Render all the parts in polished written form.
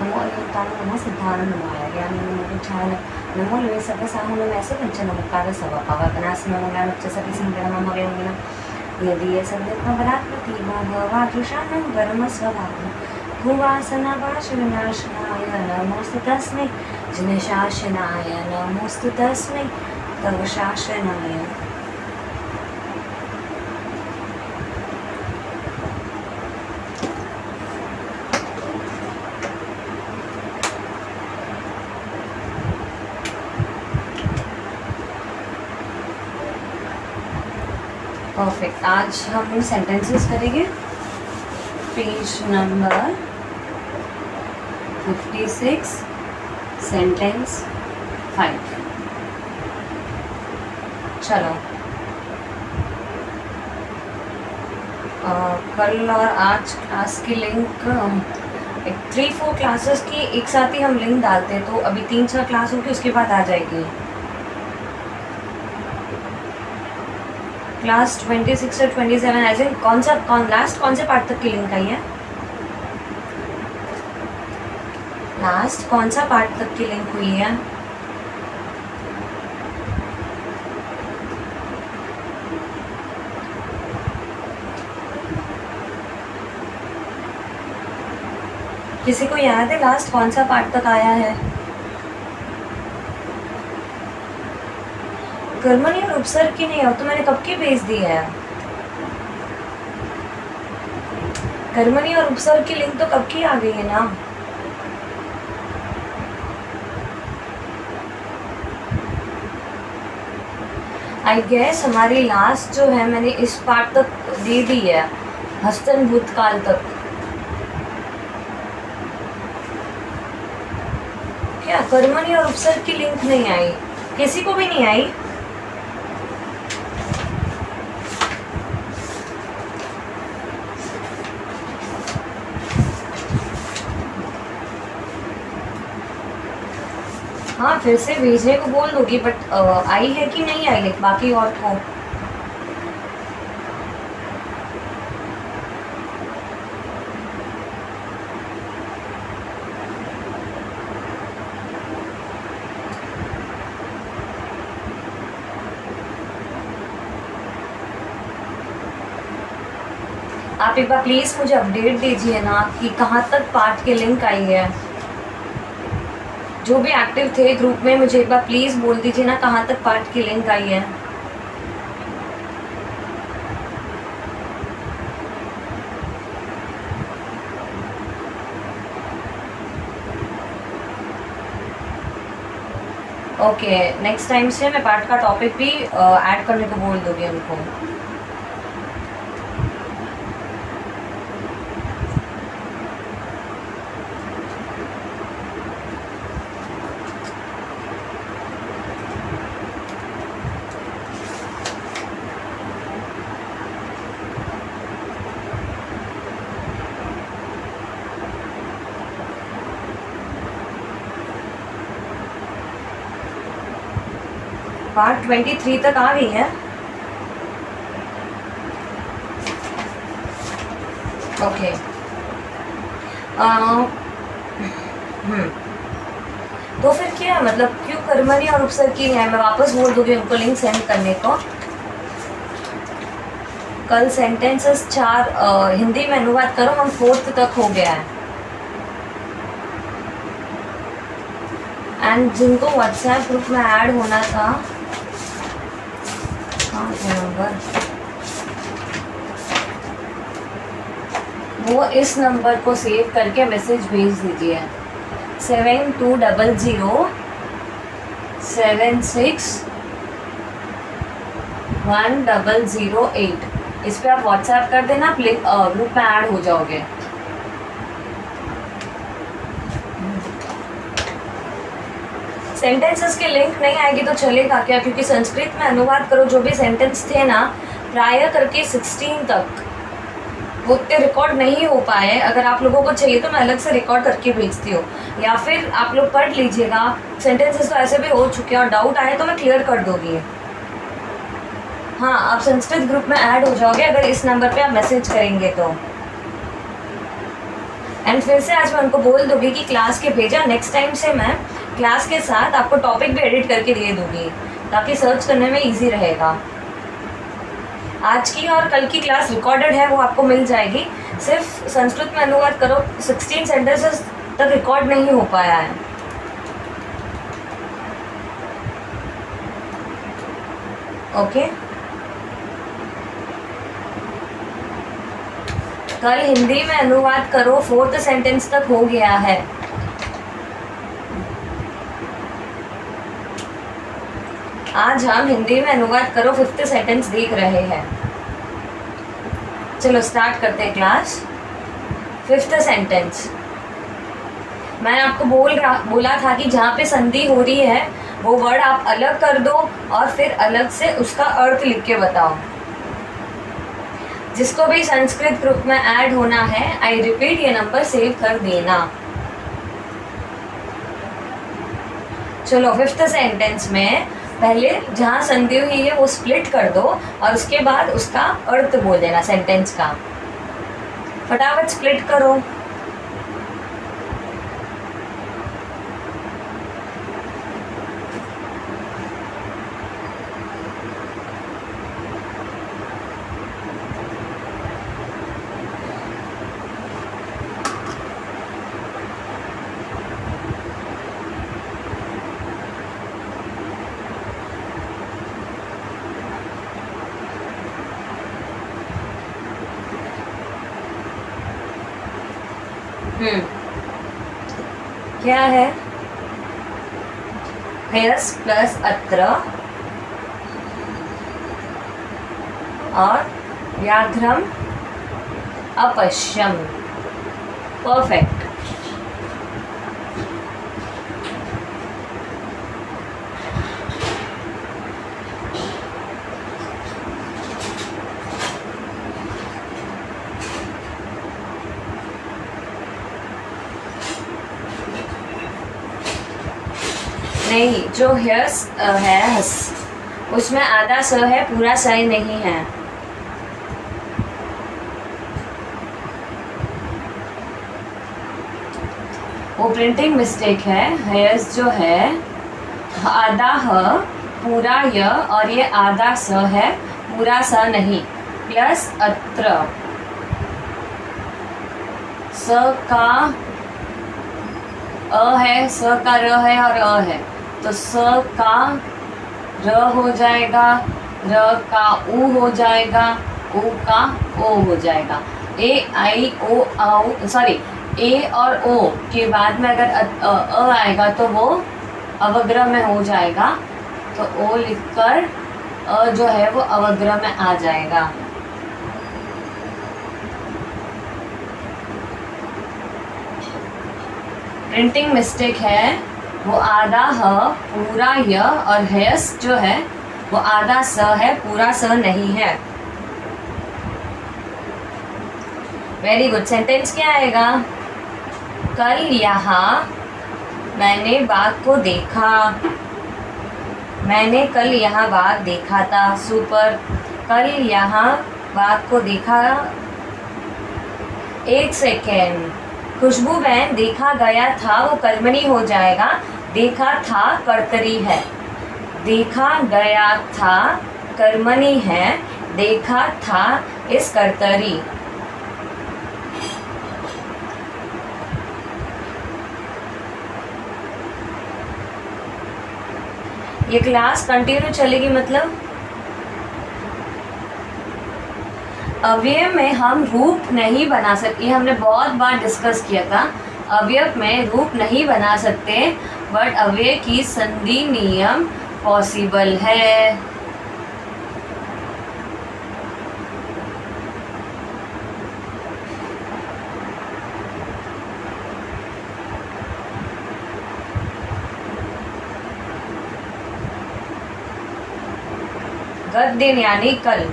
नमो अनिरुद्धाय नमः सिद्धानन्दमाय ज्ञानविमोचनाय नमो सर्वसाहुलमेष पञ्चनमुखाय सर्वपावकनाशनमङ्गलमुच्चसतिसङ्गणममगेङ्गिनं यदीयसन्निग्धपरात्मति भगवादृशानं परमस्वभावं भुवासनावाशविनाशनाय नमोऽस्तु तस्मै जिनशासनाय नमोऽस्तु तस्मै तव शासनाय। परफेक्ट। आज हम सेंटेंसेस करेंगे। Page number 56 sentence 5। चलो कल और आज क्लास की लिंक एक 3-4 क्लासेस की एक साथ ही हम लिंक डालते हैं, तो अभी 3-4 क्लास होगी, उसके बाद आ जाएगी क्लास 26 और 27। आई थिंक लास्ट कौन से पार्ट तक की लिंक आई है? लास्ट कौन सा पार्ट तक की लिंक हुई है? किसी को याद है लास्ट कौन सा पार्ट तक आया है? कर्मणी और उपसर्ग की नहीं हो तो मैंने कब की भेज दी है? कर्मणी और उपसर्ग की लिंक तो कब की आ गई है ना। आई गेस हमारी लास्ट जो है मैंने इस पार्ट तक दे दी है, हस्तन भूतकाल तक। क्या कर्मणी और उपसर्ग की लिंक नहीं आई? किसी को भी नहीं आई? हाँ, फिर से भेजने को बोल दूंगी, बट आई है कि नहीं आई लिंक बाकी और को? आप एक बार प्लीज़ मुझे अपडेट दीजिए ना कि कहाँ तक पार्ट की लिंक आई है। जो भी एक्टिव थे ग्रुप में मुझे एक बार प्लीज़ बोल दीजिए ना कहाँ तक पार्ट की लिंक आई है। ओके, नेक्स्ट टाइम से मैं पार्ट का टॉपिक भी ऐड करने को बोल दूँगी उनको। पार्ट 23 तक आ गई है। ओके। तो फिर क्या मतलब क्यों कर्मणी और उपसर्ग की है? मैं वापस बोल दूंगी उनको लिंक सेंड करने को। कल सेंटेंसेस 4 हिंदी में अनुवाद करो, हम 4th तक हो गया है। एंड जिनको व्हाट्सएप ग्रुप में ऐड होना था, नंबर वो इस नंबर को सेव करके मैसेज भेज दीजिए 7200761008। इस पे आप व्हाट्सएप कर देना, ग्रुप में ऐड हो जाओगे। सेंटेंसेस की लिंक नहीं आएगी तो चलेगा क्या? क्योंकि संस्कृत में अनुवाद करो जो भी सेंटेंस थे ना प्राय करके 16 तक वो उतने रिकॉर्ड नहीं हो पाए। अगर आप लोगों को चाहिए तो मैं अलग से रिकॉर्ड करके भेजती हूँ, या फिर आप लोग पढ़ लीजिएगा। सेंटेंसेस तो ऐसे भी हो चुके हैं और डाउट आए तो मैं क्लियर कर दूँगी। हाँ, आप संस्कृत ग्रुप में ऐड हो जाओगे अगर इस नंबर पे आप मैसेज करेंगे तो। एंड फिर से आज मैं उनको बोल दूँगी कि क्लास के भेजा, नेक्स्ट टाइम से मैं क्लास के साथ आपको टॉपिक भी एडिट करके दे दूँगी ताकि सर्च करने में ईजी रहेगा। आज की और कल की क्लास रिकॉर्डेड है, वो आपको मिल जाएगी। सिर्फ संस्कृत में अनुवाद करो 16 सेंटेंसेस तक रिकॉर्ड नहीं हो पाया है। ओके कल हिंदी में अनुवाद करो 4th सेंटेंस तक हो गया है। आज हम हिंदी में अनुवाद करो 5th सेंटेंस देख रहे हैं। चलो स्टार्ट करते हैं क्लास। 5th सेंटेंस मैंने आपको बोला था कि जहाँ पे संधि हो रही है वो वर्ड आप अलग कर दो और फिर अलग से उसका अर्थ लिख के बताओ। जिसको भी संस्कृत ग्रुप में ऐड होना है, आई रिपीट, ये नंबर सेव कर देना। चलो 5th सेंटेंस में पहले जहाँ संधि हुई है वो स्प्लिट कर दो और उसके बाद उसका अर्थ बोल देना सेंटेंस का। फटाफट स्प्लिट करो। क्या है? हेयस प्लस अत्र और व्याघ्रम अपश्यम। परफेक्ट। नहीं, जो हेयर्स है हस उसमें आधा स है, पूरा स नहीं है। वो प्रिंटिंग मिस्टेक है। हेयर्स जो है आधा ह पूरा य और ये आधा स है, पूरा स नहीं। प्लस अत्र स का अ है, स का र है और अ है, तो स का र हो जाएगा, र का उ हो जाएगा, उ का ओ हो जाएगा। ए आई ओ औ सॉरी ए और ओ के बाद में अगर अ आएगा तो वो अवग्रह में हो जाएगा, तो ओ लिखकर अ जो है वो अवग्रह में आ जाएगा। प्रिंटिंग मिस्टेक है। वो आधा ह पूरा य और हेयस जो है वो आधा स है, पूरा स नहीं है। Very good. सेंटेंस क्या आएगा? कल यहाँ मैंने बाघ को देखा। मैंने कल यहाँ बाघ देखा था। सुपर। कल यहाँ बाघ को देखा। एक सेकेंड। खुशबू बहन देखा गया था, वो कर्मणी हो जाएगा। देखा था कर्तरी है। देखा गया था कर्मणी है, देखा था इस कर्तरी। ये क्लास कंटिन्यू चलेगी, मतलब अव्यय में हम रूप नहीं बना सकते। हमने बहुत बार डिस्कस किया था। अवयव में रूप नहीं बना सकते, बट अव्यय की संधि नियम पॉसिबल है। गत दिन यानी कल।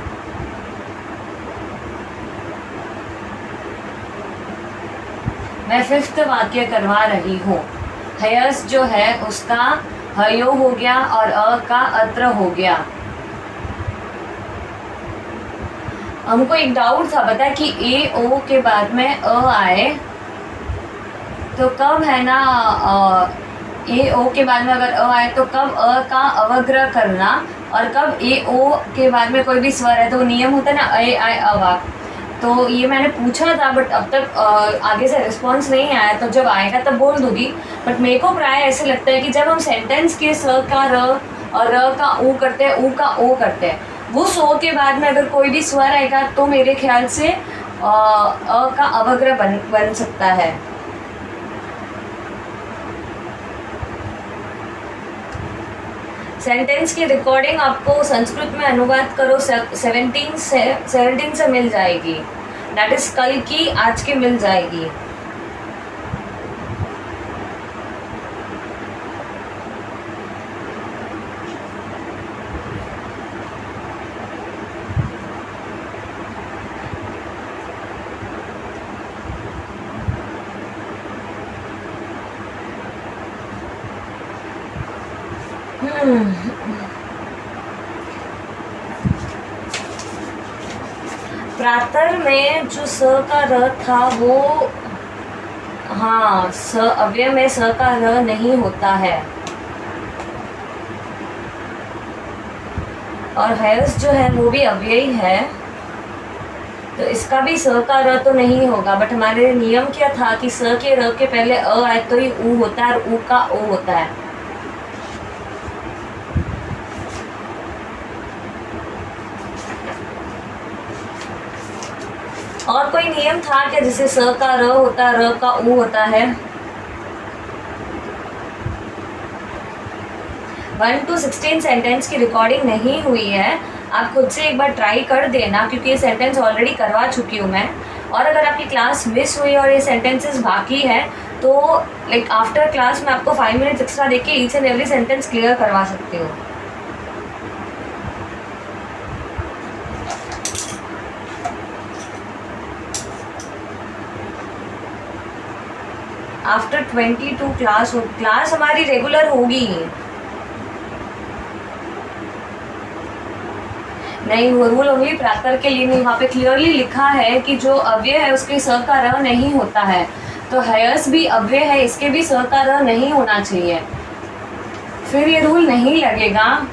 मैं 5th वाक्य करवा रही हूँ। हयस जो है उसका हयो हो गया और अ का अत्र हो गया। हमको एक डाउट था, पता है कि ए ओ के बाद में अ आए तो कब है ना ए ओ के बाद में अगर अ आए तो कब अ का अवग्रह करना, और कब ए ओ के बाद में कोई भी स्वर है तो नियम होता है ना ए आए अवाक। तो ये मैंने पूछा था बट अब तक आगे से रिस्पॉन्स नहीं आया, तो जब आएगा तब बोल दूंगी। बट मेरे को प्राय ऐसे लगता है कि जब हम सेंटेंस के स का र और र का ऊ करते हैं, ऊ का ओ करते हैं, वो सो के बाद में अगर कोई भी स्वर आएगा तो मेरे ख्याल से अ का अवग्रह बन सकता है। सेंटेंस की रिकॉर्डिंग आपको संस्कृत में अनुवाद करो 17 से मिल जाएगी, दैट इज कल की, आज की मिल जाएगी। प्रातर में जो स का र था वो, हाँ, स अव्यय में स का र नहीं होता है, और हयस जो है वो भी अव्ययी है, तो इसका भी स का र तो नहीं होगा। बट हमारे नियम क्या था कि स के र के पहले अ आए तो ही ऊ होता है और ऊ का ओ होता है। और कोई नियम था क्या जिसे स का र होता है, र का ऊ होता है? 1 to 16 सेंटेंस की रिकॉर्डिंग नहीं हुई है, आप खुद से एक बार ट्राई कर देना, क्योंकि ये सेंटेंस ऑलरेडी करवा चुकी हूँ मैं। और अगर आपकी क्लास मिस हुई और ये सेंटेंसेस बाकी है तो लाइक आफ्टर क्लास मैं आपको 5 मिनट्स एक्स्ट्रा देके each and every sentence clear करवा सकती हूँ। आफ्टर 22 क्लास हमारी रेगुलर होगी। नहीं, वो रूल ओनली प्रातर के लिए नहीं, वहाँ पे क्लियरली लिखा है कि जो अव्यय है उसके स का र नहीं होता है, तो हयस भी अव्यय है, इसके भी स का र नहीं होना चाहिए, फिर ये रूल नहीं लगेगा,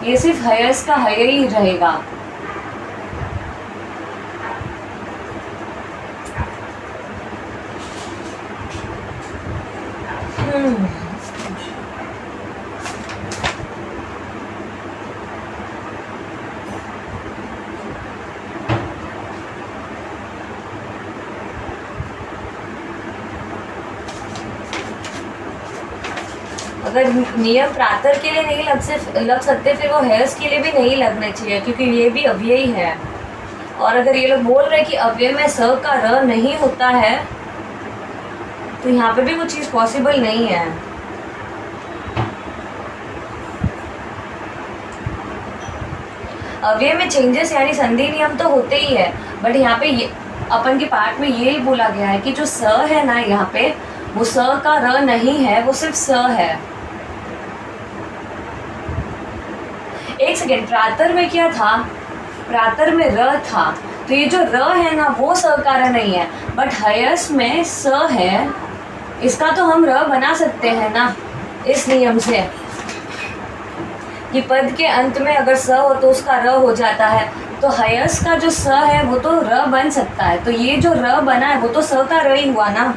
ये सिर्फ हयस का हय ही रहेगा। अगर नियम प्रातर के लिए नहीं लग सकते, फिर वो हयस के लिए भी नहीं लगने चाहिए, क्योंकि ये भी अव्ययी है। और अगर ये लोग बोल रहे हैं कि अव्यय में स का र नहीं होता है, तो यहाँ पे भी वो चीज़ पॉसिबल नहीं है। अव्यय में चेंजेस यानी संधि नियम तो होते ही है, बट यहाँ पे अपन के पार्ट में ये बोला गया है कि जो स है ना, यहाँ पे वो स का र नहीं है, वो सिर्फ स है। एक सेकेंड, प्रातर में क्या था? प्रातर में र था, तो ये जो र है ना वो स का र नहीं है, बट हयस में स है, इसका तो हम र बना सकते हैं ना इस नियम से, कि पद के अंत में अगर स हो तो उसका र हो जाता है, तो हयस का जो स है वो तो र बन सकता है, तो ये जो र बना है वो तो स का र ही हुआ ना।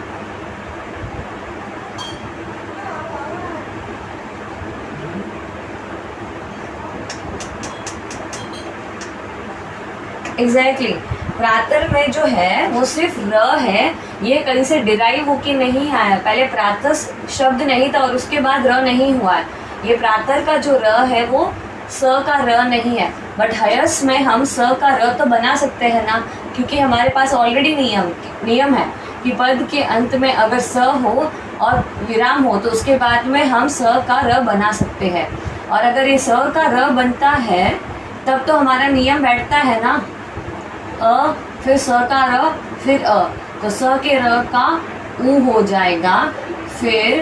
एग्जैक्टली प्रातर में जो है वो सिर्फ र है, ये कहीं से डिराइव होके नहीं आया, पहले प्रातः शब्द नहीं था और उसके बाद र नहीं हुआ है। ये प्रातर का जो र है वो स का र नहीं है, बट हयस में हम स का र तो बना सकते हैं ना, क्योंकि हमारे पास ऑलरेडी नियम है कि पद के अंत में अगर स हो और विराम हो तो उसके बाद में हम स का र बना सकते हैं। और अगर ये स का र बनता है तब तो हमारा नियम बैठता है ना, अ फिर स का र फिर अ, तो स के र का ऊ हो जाएगा, फिर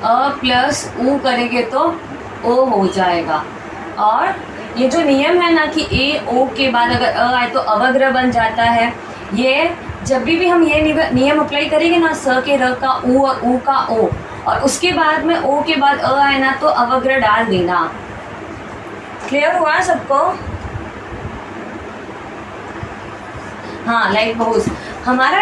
अ प्लस ऊ करेंगे तो ओ हो जाएगा। और ये जो नियम है ना कि ए ओ के बाद अगर अ आए तो अवग्रह बन जाता है, ये जब भी हम ये नियम अप्लाई करेंगे ना, स के र का उ और ऊ का ओ, और उसके बाद में ओ के बाद अ आए ना तो अवग्रह डाल देना। क्लियर हुआ सबको? हाँ, लाइक बहुत हमारा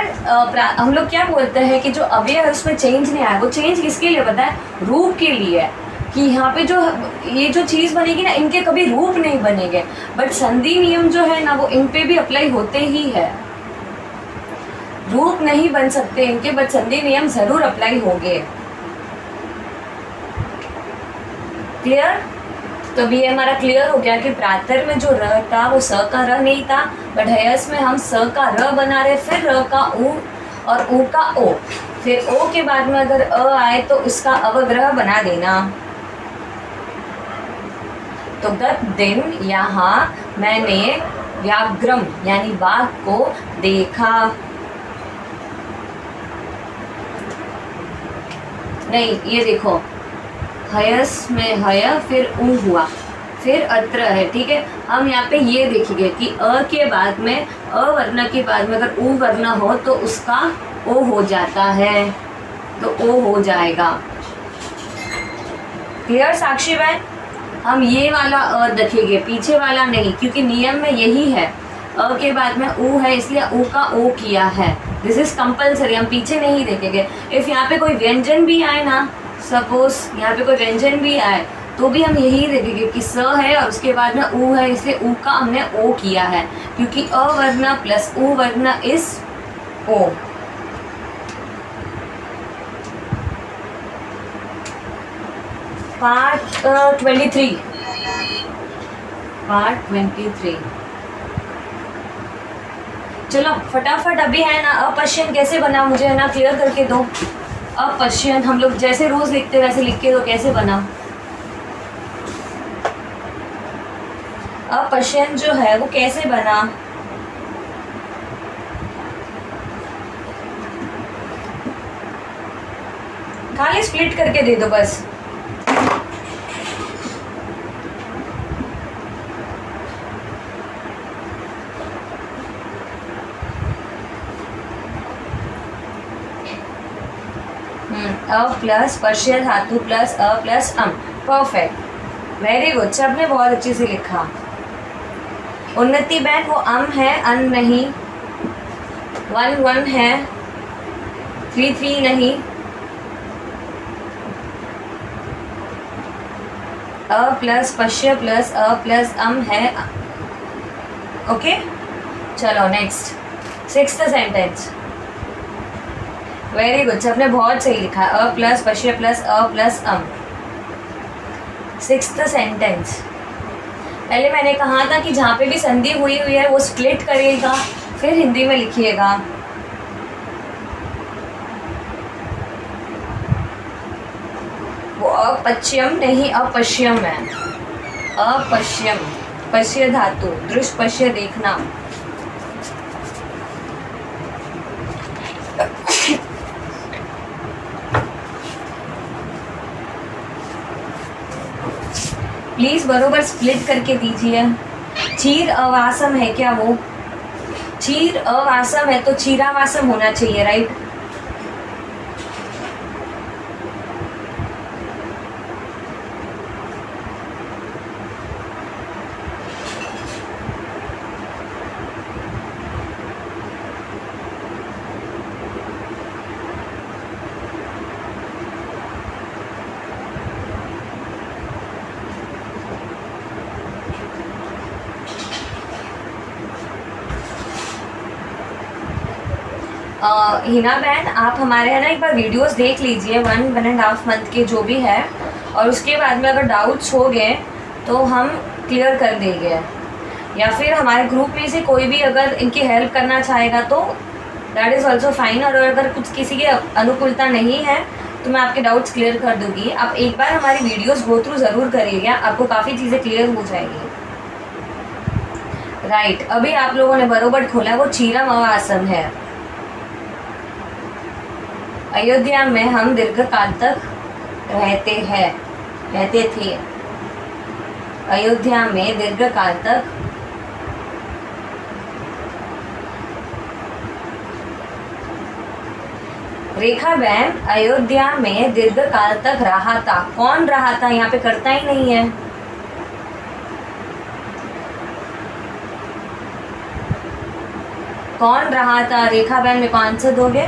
हम लोग क्या बोलते हैं कि जो अव्यय है उसमें चेंज नहीं आया, वो चेंज किसके लिए पता है? रूप के लिए है, कि यहाँ पे जो ये जो चीज़ बनेगी ना, इनके कभी रूप नहीं बनेंगे, बट संधि नियम जो है ना वो इन पे भी अप्लाई होते ही है। रूप नहीं बन सकते इनके, बट संधि नियम जरूर अप्लाई होंगे। क्लियर? तो भी हमारा क्लियर हो गया कि प्रातर में जो र था वो स का र नहीं था, बट हयस में हम स का र बना रहे, फिर र का उ और ऊ का ओ, फिर ओ के बाद में अगर अ आए तो उसका अवग्रह बना देना। तो गत दिन यहाँ मैंने व्याघ्रम यानी बाघ को देखा। नहीं, ये देखो, हयस में हय फिर ऊ हुआ, फिर अत्र है, ठीक है। हम यहाँ पे ये देखेंगे कि अ के बाद में, अ वर्ण के बाद में अगर ऊ वर्ण हो तो उसका ओ हो जाता है, तो ओ हो जाएगा। क्लियर साक्षी बहन? हम ये वाला अ देखेंगे, पीछे वाला नहीं, क्योंकि नियम में यही है, अ के बाद में ऊ है इसलिए ऊ का ओ किया है। दिस इज कंपल्सरी, हम पीछे नहीं देखेंगे। इफ यहाँ पे कोई व्यंजन भी आए ना, सपोज यहाँ पे कोई व्यंजन भी आए तो भी हम यही देखेंगे कि स है और उसके बाद में ऊ है, इसलिए ऊ का हमने ओ किया है, क्योंकि अ वर्ण प्लस ऊ वर्ण इज ओ। Part 23, part 23। चलो फटाफट अभी है ना, अपश्यन कैसे बना मुझे है ना क्लियर करके दो। अपश्यन हम लोग जैसे रोज लिखते वैसे लिख के दो, कैसे बना अपश्यन जो है वो कैसे बना? खाली स्प्लिट करके दे दो बस। अ प्लस पश्य धातु प्लस अ प्लस अम, परफेक्ट, वेरी गुड, सबने बहुत अच्छे से लिखा। उन्नति बहन वो अम है, अन नहीं, 1 1 है, 3 3 नहीं, अ प्लस पश्य प्लस अ प्लस अम है। ओके, चलो next, 6th sentence. Very good, सबने बहुत सही लिखा, अ प्लस पश्य प्लस अ प्लस अम। 6th sentence. पहले मैंने कहा था कि जहाँ पे भी संधि हुई है वो स्प्लिट करेगा, फिर हिंदी में लिखिएगा। वो अपश्यम नहीं, अपश्यम है, अपश्यम, पश्य धातु, दृश्य पश्य देखना। प्लीज बरोबर स्प्लिट करके दीजिए। चीर अवासम है क्या? वो चीर अवासम है तो चीरावासम होना चाहिए, राइट? हिना बहन, आप हमारे है ना एक बार वीडियोस देख लीजिए 1.5 मंथ के जो भी है, और उसके बाद में अगर डाउट्स हो गए तो हम क्लियर कर देंगे, या फिर हमारे ग्रुप में से कोई भी अगर इनकी हेल्प करना चाहेगा तो दैट इज़ ऑल्सो फाइन। और अगर कुछ किसी की अनुकूलता नहीं है तो मैं आपके डाउट्स क्लियर कर दूँगी। आप एक बार हमारी वीडियोज़ गो थ्रू ज़रूर करिएगा, आपको काफ़ी चीज़ें क्लियर हो जाएगी। राइट, अभी आप लोगों ने बरोबर खोला, वो चीरम अवासम है। अयोध्या में हम दीर्घ काल तक रहते थे। अयोध्या में दीर्घ काल तक रेखा बहन अयोध्या में दीर्घ काल तक रहा था। कौन रहा था? यहाँ पे करता ही नहीं है। कौन रहा था? रेखा बहन मेरे को आंसर दोगे?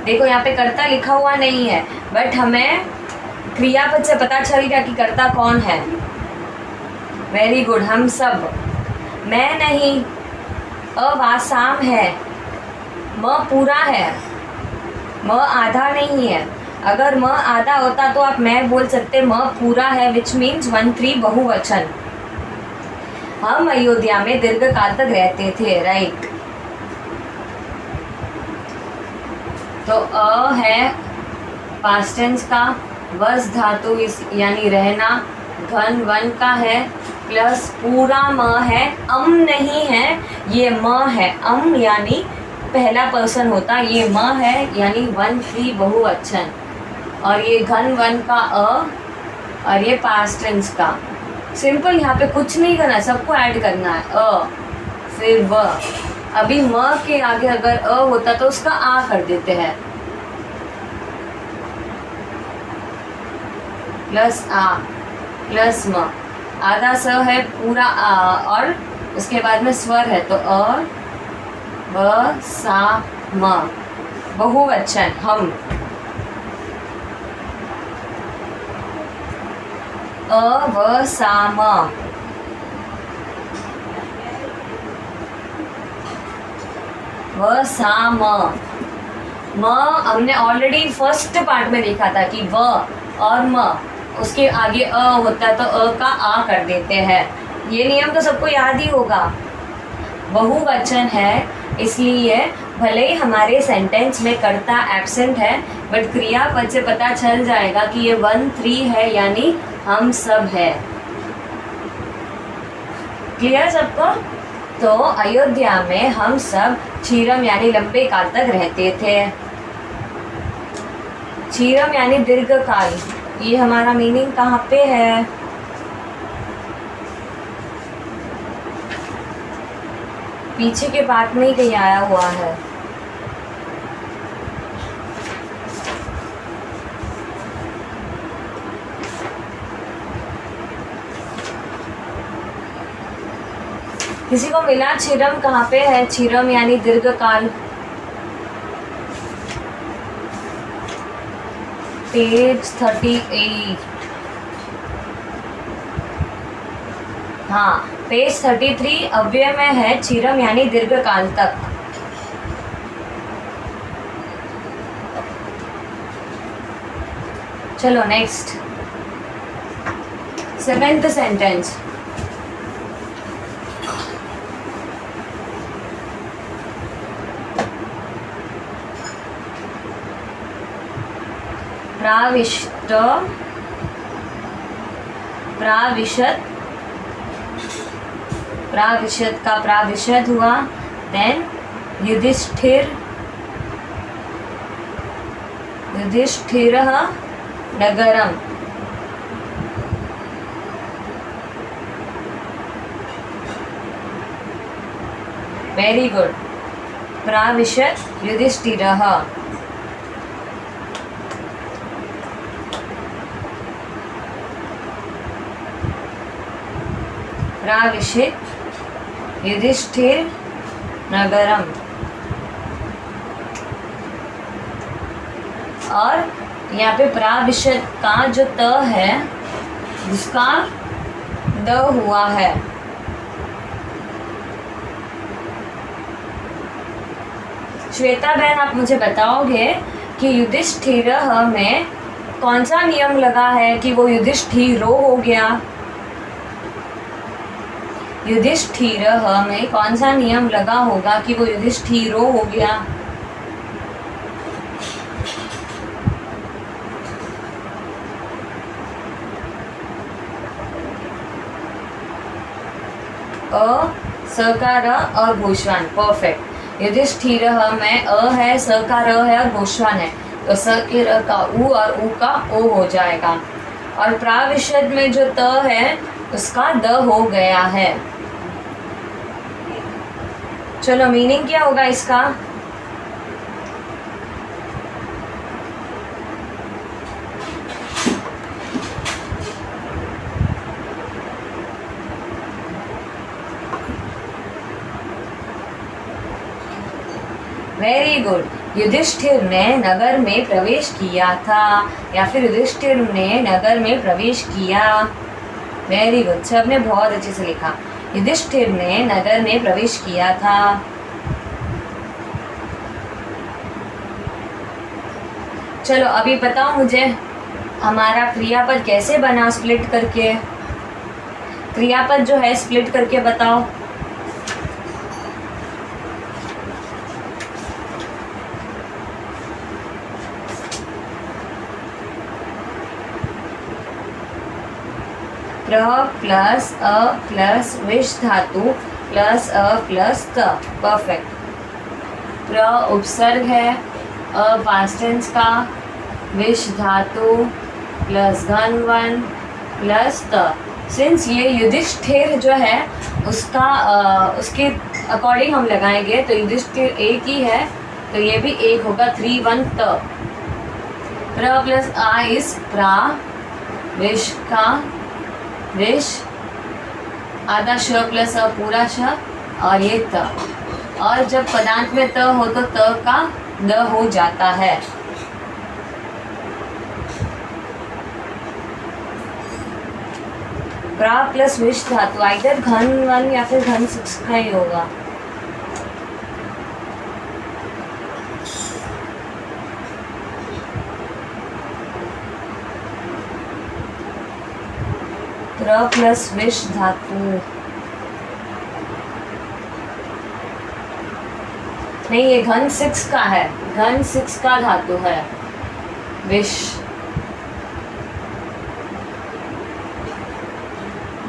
देखो यहाँ पे कर्ता लिखा हुआ नहीं है, बट हमें क्रियापद से पता चल गया कि कर्ता कौन है। वेरी गुड, हम सब। मैं नहीं, अवासाम है, म पूरा है, म आधा नहीं है। अगर म आधा होता तो आप मैं बोल सकते म पूरा है, विच मीन्स 1-3 बहुवचन। हम अयोध्या में दीर्घ काल तक रहते थे, राइट। तो अ है पास्ट टेंस का, वस धातु यानी रहना, घन वन का है, प्लस पूरा म है, अम नहीं है, ये म है। अम यानी पहला पर्सन होता, ये म है यानी 1-3 बहुवचन। और ये घन वन का अ, और ये पास्ट टेंस का। सिंपल, यहाँ पे कुछ नहीं करना, सबको ऐड करना है। अ फिर व। अभी म के आगे अगर अ होता तो उसका आ कर देते हैं, प्लस आ प्लस म। आधा स है, पूरा आ, और उसके बाद में स्वर है तो अ व सा म, बहुवचन हम। अ व सा म, व सा म। म हमने ऑलरेडी फर्स्ट पार्ट में देखा था कि व और म, उसके आगे अ होता है तो अ का आ कर देते हैं। ये नियम तो सबको याद ही होगा। बहुवचन है इसलिए भले ही हमारे सेंटेंस में कर्ता एब्सेंट है, बट क्रियापद से पता चल जाएगा कि ये 1-3 है यानी हम सब है। क्लियर सबको? तो अयोध्या में हम सब क्षीरम यानी लंबे काल तक रहते थे। क्षीरम यानी दीर्घ काल, ये हमारा मीनिंग कहाँ पे है? पीछे के पार्ट में ही कहीं आया हुआ है। किसी को मिला क्षीरम कहाँ पे है? क्षीरम यानी दीर्घ काल। पेज 38। हाँ, पेज 33 अव्यय में है क्षीरम यानी दीर्घ काल तक। चलो नेक्स्ट, 7th सेंटेंस। प्राविष्ट, प्राविशत, प्राविशत का प्राविशत हुआ। देन युधिष्ठिर, युधिष्ठिरः नगरम। वेरी गुड, प्राविशत युधिष्ठिरः। प्राविशत युधिष्ठिर नगरम। और यहाँ पे प्राविशत का जो त है उसका द हुआ है। श्वेता बहन, आप मुझे बताओगे कि युधिष्ठिर में कौन सा नियम लगा है कि वो युधिष्ठिरो हो गया? युधिष्ठिर में कौन सा नियम लगा होगा कि वो युधिष्ठिरो हो गया? अ, स का र और भूषवान। परफेक्ट। युधिष्ठिर में अ है, स का र है और भूषवान है, तो स के र का उ और उ का ओ हो जाएगा। और प्राविशद में जो त है उसका द हो गया है। चलो मीनिंग क्या होगा इसका? Very good. युधिष्ठिर ने नगर में प्रवेश किया था, या फिर युधिष्ठिर ने नगर में प्रवेश किया। वेरी गुड, सबने बहुत अच्छे से लिखा। युधिष्ठिर ने नगर में प्रवेश किया था। चलो अभी बताओ मुझे हमारा क्रियापद कैसे बना स्प्लिट करके। क्रियापद जो है स्प्लिट करके बताओ। प्र प्लस अ प्लस विश धातु प्लस अ प्लस त। परफेक्ट। प्र उपसर्ग है, अ पास्ट टेंस का, विश धातु प्लस घन वन प्लस त। सिंस ये युधिष्ठिर जो है उसका उसके अकॉर्डिंग हम लगाएंगे तो युधिष्ठिर एक ही है तो ये भी एक होगा, 3 1 त। प्र प्लस आ इस प्रा, विश का विश, आधा श प्लस अ पूरा श और ये त। और जब पदांत में त हो तो त का द हो जाता है। प्रा प्लस विश धातु आइदर घन 1 या फिर घन 6 का ही होगा। प्र प्लस विश धातु नहीं, ये घन 6 का है, घन 6 का धातु है विश।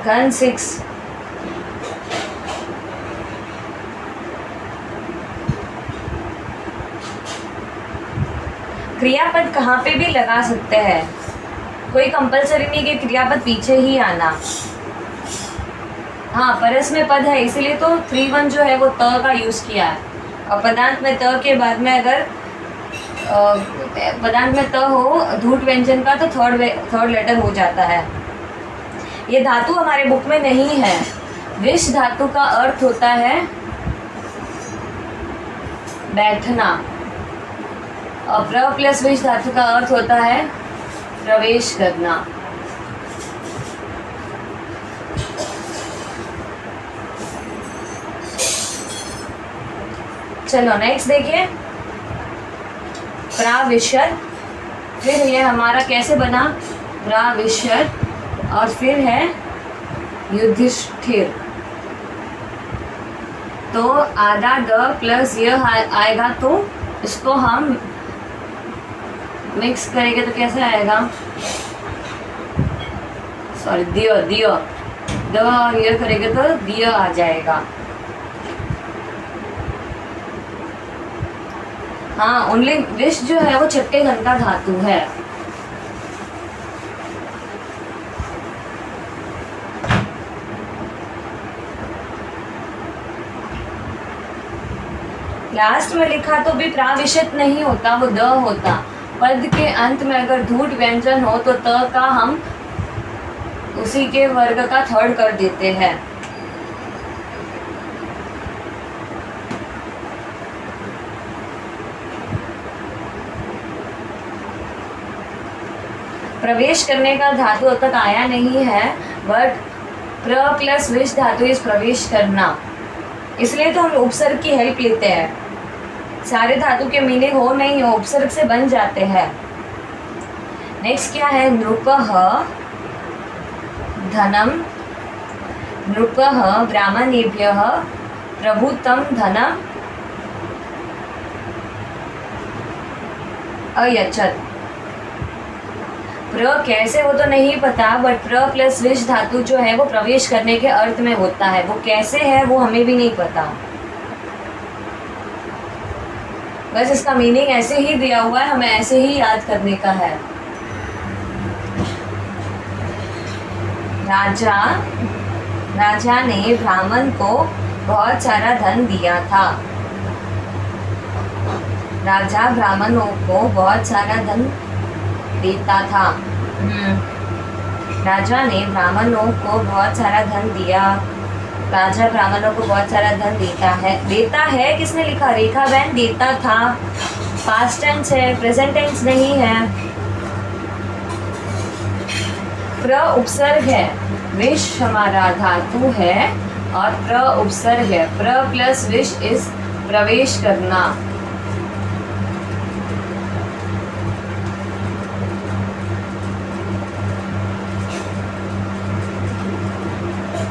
घन 6 क्रियापद कहाँ पे भी लगा सकते हैं, कोई कंपलसरी नहीं कि क्रियापद पीछे ही आना। हाँ, परस में पद है इसीलिए तो 3 1 जो है वो त का यूज़ किया है। और पदांत में त के बाद में अगर पदांत में त हो धूट व्यंजन का तो थर्ड लेटर हो जाता है। ये धातु हमारे बुक में नहीं है। विश धातु का अर्थ होता है बैठना और प्र प्लस विश धातु का अर्थ होता है प्रवेश करना। चलो नेक्स्ट देखिए, प्राविशद। फिर ये हमारा कैसे बना, प्राविशद और फिर है युधिष्ठिर। तो आधा द प्लस यह आएगा तो इसको हम मिक्स करेंगे तो कैसे आएगा, सॉरी दियो दियो, द और ये करेंगे तो दियो आ जाएगा। हाँ, ओनली विश जो है वो छठे घन का धातु है। लास्ट में लिखा तो भी प्राविशद नहीं होता, वो द होता। पद के अंत में अगर धूट व्यंजन हो तो त का हम उसी के वर्ग का थर्ड कर देते हैं। प्रवेश करने का धातु अब तक आया नहीं है, बट प्र प्लस विश धातु इस प्रवेश करना, इसलिए तो हम उपसर्ग की हेल्प लेते हैं। सारे धातु के मीनिंग हो नहीं हो उपसर्ग से बन जाते हैं। नेक्स्ट क्या है, नृपः धनम, नृपः ब्राह्मणेभ्यः प्रभुतं धनम अयच्छत्। प्र कैसे हो तो नहीं पता, बट प्र प्लस विश धातु जो है वो प्रवेश करने के अर्थ में होता है। वो कैसे है वो हमें भी नहीं पता, बस इसका मीनिंग ऐसे ही दिया हुआ है, हमें ऐसे ही याद करने का है। राजा राजा ने ब्राह्मण को बहुत सारा धन दिया था। राजा ब्राह्मणों को बहुत सारा धन देता था। राजा ने ब्राह्मणों को बहुत सारा धन दिया। राजा ब्राह्मणों को बहुत सारा धन देता है किसने लिखा? रेखा बहन। देता था पास्ट टेंस है, प्रेजेंट टेंस नहीं है। प्र उपसर्ग है, विश हमारा धातु है और प्र उपसर्ग है। प्र प्लस विश इस प्रवेश करना।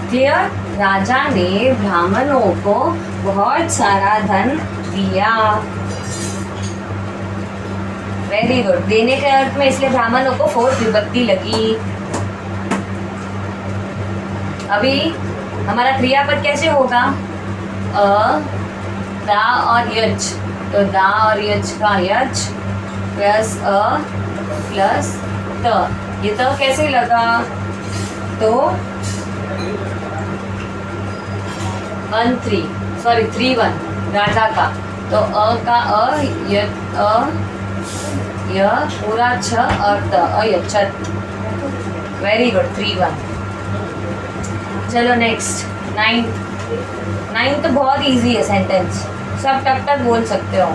क्लियर? राजा ने ब्राह्मणों को बहुत सारा धन दिया। Very good. देने के अर्थ में इसलिए ब्राह्मणों को फोर्थ विभक्ति लगी। अभी हमारा क्रियापद कैसे होगा? अ, दा और यच। तो दा और यच का यच प्लस अ प्लस त। ये त कैसे लगा? तो 3-1 राजा का। तो अ का अ, य पूरा छ और त, अयच्छत। Very good. 3-1। चलो नेक्स्ट 9 तो बहुत इजी है सेंटेंस, सब टक टक बोल सकते हो।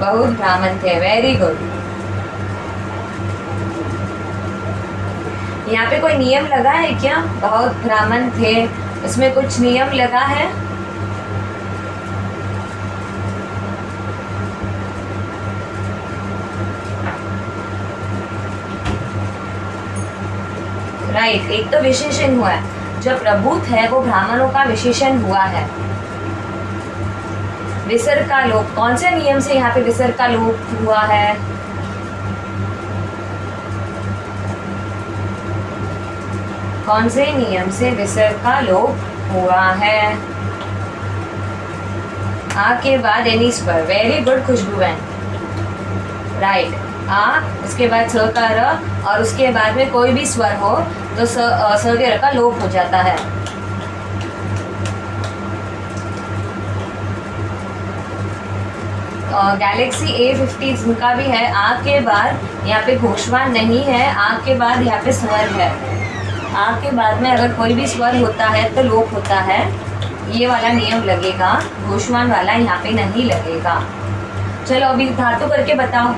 बहुत ब्राह्मण थे। Very good. यहाँ पे कोई नियम लगा है क्या? बहुत ब्राह्मण थे, इसमें कुछ नियम लगा है? राइट। एक तो विशेषण हुआ है, जो प्रभुत है वो ब्राह्मणों का विशेषण हुआ है। विसर्ग का लोप, कौन से नियम से यहाँ पे विसर्ग का लोप हुआ है? कौन से नियम से विसर्ग का लोप हुआ है? आ के बाद एनी स्वर। वेरी गुड खुशबू बहन। राइट। आ, उसके बाद स का र और उसके बाद में कोई भी स्वर हो तो स के र का लोप हो जाता है। गैलेक्सी A50 जिनका भी है, आ के बाद यहाँ पे घोषवान नहीं है, आ के बाद यहाँ पे स्वर है। आ के बाद में अगर कोई भी स्वर होता है तो लोप होता है, ये वाला नियम लगेगा। घोषवान वाला यहाँ पे नहीं लगेगा। चलो अभी धातु करके बताओ।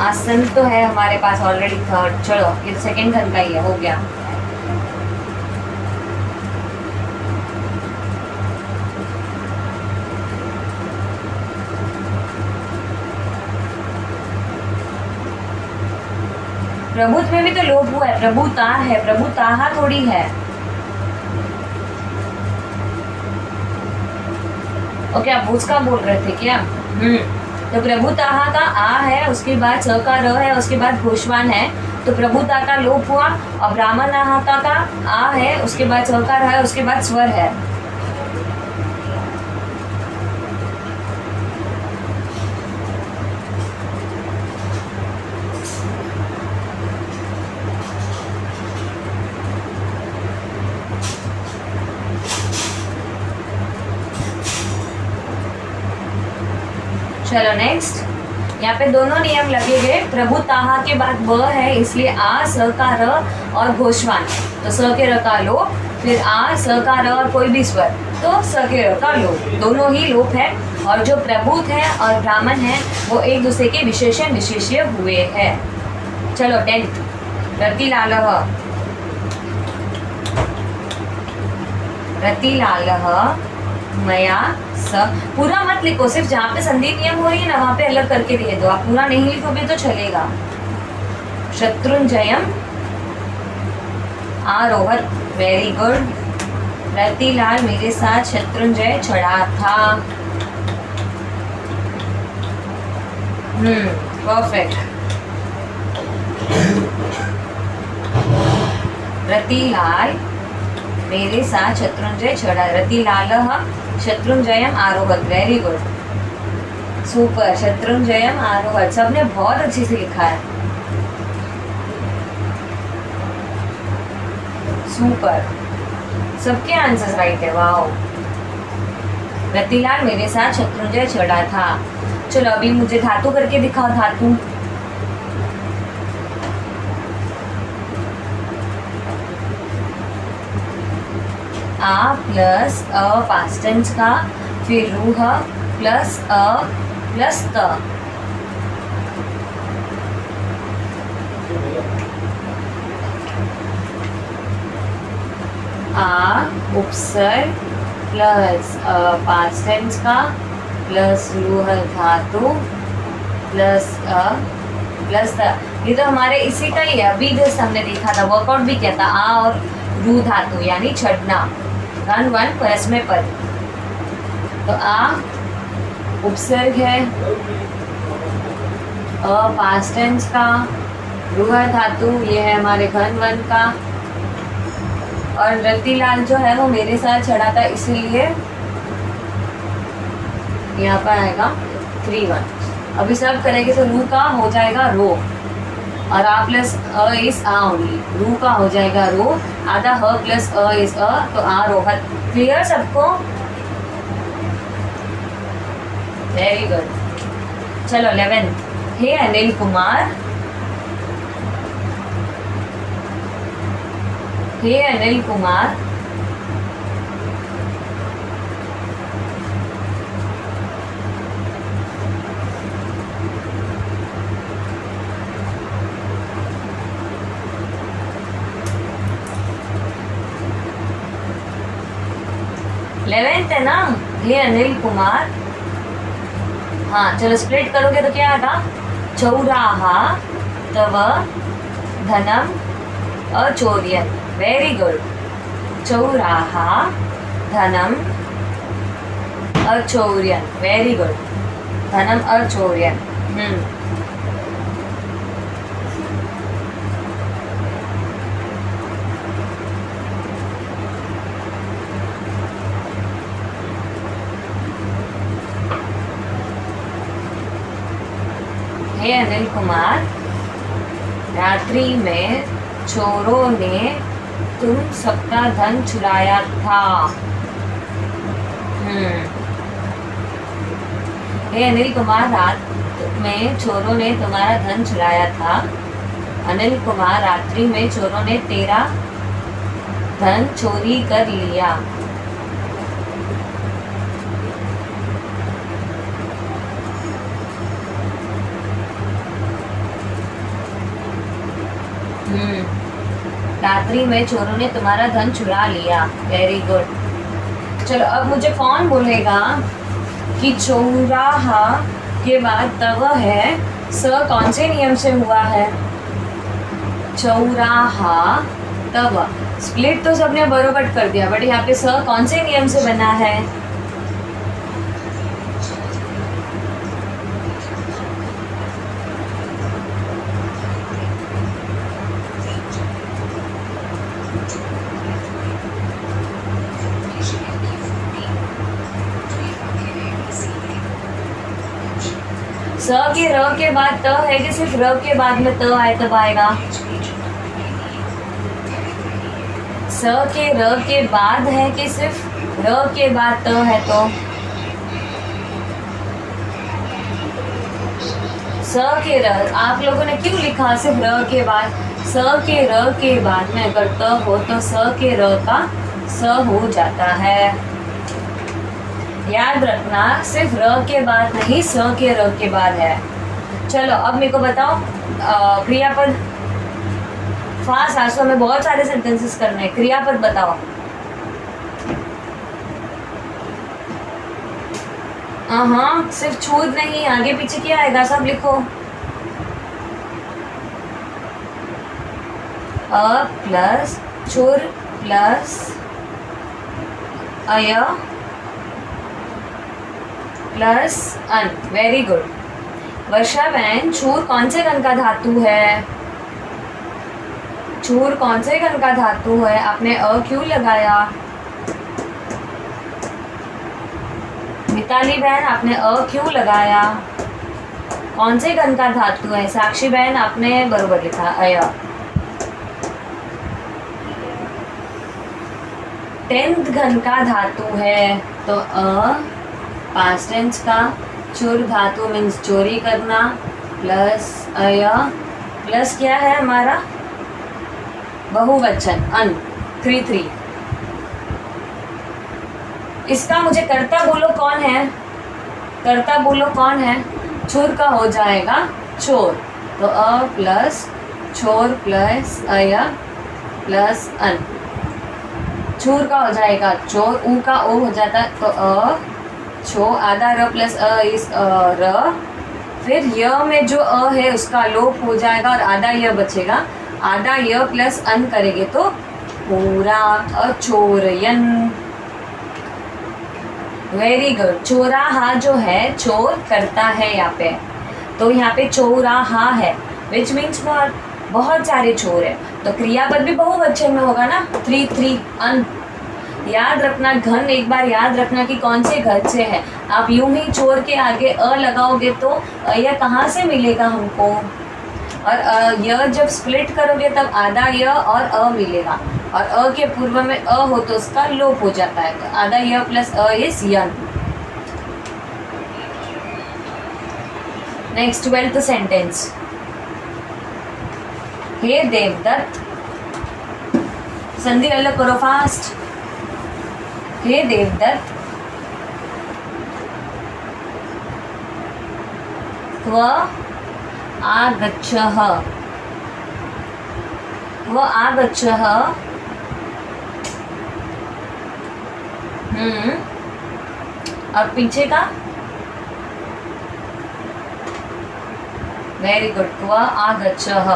आसन तो है हमारे पास ऑलरेडी थर्ड। चलो ये सेकंड घन का ही है, हो गया। प्रभुत्व में भी तो लोप हुआ है, प्रभुता है, प्रभुताहा थोड़ी है। ओके, आप उसका बोल रहे थे क्या? तो प्रभुताहा का आ है, उसके बाद स का र है, उसके बाद घोषवान है, तो प्रभुता का लोप हुआ। और ब्राह्मणाहा का आ है, उसके बाद स का र है, उसके बाद स्वर है। चलो नेक्स्ट, यहाँ पे दोनों नियम लगेंगे। प्रभुताहा के बाद ब है, इसलिए आ स का र और घोषवान, तो स के र का लोप, फिर आ स का र और कोई भी स्वर तो स के र का लोप, दोनों ही लोप है। और जो प्रभुत है और ब्राह्मण है वो एक दूसरे के विशेषण विशेष्य हुए हैं। चलो 10th, रतिलालः। रतिलालः मया स। पूरा मत लिखो, सिर्फ जहाँ पे संधि नियम हो रही है ना वहाँ पे अलग करके दे दो। आप पूरा नहीं लिखोगे तो चलेगा। शत्रुंजयम आरोहत। Very good. रतिलाल मेरे साथ शत्रुंजय चढ़ा था। परफेक्ट। रतिलाल मेरे साथ शत्रुंजय चढ़ा। रतिलालः शत्रुंजयम आरोहत। Very good, super. शत्रुंजयम आरोहत, सबने बहुत अच्छे से लिखा है, सुपर। सबके आंसर्स राइट है, वाओ। रतिलाल मेरे साथ शत्रुंजय चढ़ा था। चलो अभी मुझे धातु करके दिखाओ। धातु आ प्लस अ पास्ट टेंस का, फिर रूह प्लस अ प्लस त। आ उपसर्ग प्लस पास्ट टेंस का प्लस रूह धातु प्लस अ प्लस त। ये तो हमारे इसी का ही है, अभी जस्ट हमने देखा था, वर्कआउट भी किया था। आ और रू धातु यानी छड़ना, घन वन परस्मय पद। तो आ उपसर्ग है, अ पास्ट टेंस का, रूह धातु ये है हमारे घन वन का, और रतिलाल जो है वो मेरे साथ चढ़ा था, इसीलिए यहाँ पर आएगा 3-1। अभी सब करेंगे तो रू का हो जाएगा रो, और आ प्लस अ इज आ ओनली। रू का हो जाएगा रो, आधा ह प्लस अ इज अ, तो आ रोहत। क्लियर सबको? Very good. चलो 11। हे अनिल कुमार, हे अनिल कुमार, इलेवेंथ है ना? हे अनिल कुमार। हाँ चलो स्प्लिट करोगे तो क्या आएगा? चौराहा तव धनम अचौर्यन। Very good. चौराहा धनम अचौर्यन, वेरी गुड। धनम अचौर्यन। हे अनिल कुमार, रात्रि में चोरों ने तुम सबका धन चुराया था। हे अनिल कुमार, रात में चोरों ने तुम्हारा धन चुराया था। अनिल कुमार, रात्रि में चोरों ने तेरा धन चोरी कर लिया। रात्रि में चोरों ने तुम्हारा धन चुरा लिया। Very good. चलो अब मुझे कौन बोलेगा कि चौराहा के बाद तव है, स कौन से नियम से हुआ है? चौराहा तव, स्प्लिट तो सबने बरोबर कर दिया, बट यहाँ पे स कौन से नियम से बना है? स के र के बाद त है कि सिर्फ र के बाद में त आए तब आएगा? स के र के बाद है कि सिर्फ र के बाद त है? तो स के र, आप लोगों ने क्यों लिखा सिर्फ र के बाद? स के र के बाद में अगर त हो तो स के र का स हो जाता है। याद रखना, सिर्फ र के बाद नहीं, स के र के बाद है। चलो अब मेरे को बताओ क्रियापद। फास्ट आंसर में बहुत सारे सेंटेंसेस करने हैं। क्रियापद बताओ। हाँ, सिर्फ छूत नहीं, आगे पीछे क्या आएगा सब लिखो। अ प्लस चुर प्लस अय प्लस अन। Very good. वर्षा बहन, चूर कौन से गण का धातु है? चूर कौन से गण का धातु है? आपने अ क्यों लगाया? मिताली बहन आपने अ क्यों लगाया? कौन से गण का धातु है? साक्षी बहन आपने बरोबर लिखा अय। 10th घन का धातु है तो अ, पास्ट टेंस का, चुर धातु मीन्स चोरी करना, प्लस अय, प्लस क्या है हमारा? बहुवचन अन, 3 इसका मुझे कर्ता बोलो कौन है? कर्ता बोलो कौन है? चोर का हो जाएगा चोर, तो अ प्लस चोर प्लस अय प्लस अन, चूर का हो जाएगा चोर, ऊ का ओ हो जाता तो अ छो, आधा र प्लस अ इस र, फिर य में जो अ है उसका लोप हो जाएगा और आधा य बचेगा, आधा य प्लस अन करेंगे तो पूरा अचोरयन। Very good. चौराहा जो है चोर करता है यहाँ पे, तो यहाँ पे चौराहा है विच मीन्स बहुत सारे चोर है, तो क्रियापद भी बहुवचन में होगा ना, 3 अन। याद रखना घन, एक बार याद रखना कि कौन से घर से है। आप यूं ही चोर के आगे अ लगाओगे तो यह कहाँ से मिलेगा हमको, और यह जब स्प्लिट करोगे तब आधा य और अ मिलेगा, और अ के पूर्व में अ हो तो उसका लोप हो जाता है, तो आधा य प्लस अ इज यन। Next 12th sentence. हे देवदत्त, संधि अलग करो फास्ट। हे देवदत्त, क्व आगच्छः, क्व आगच्छः, और पीछे का वेरी गुड, क्व आगच्छः,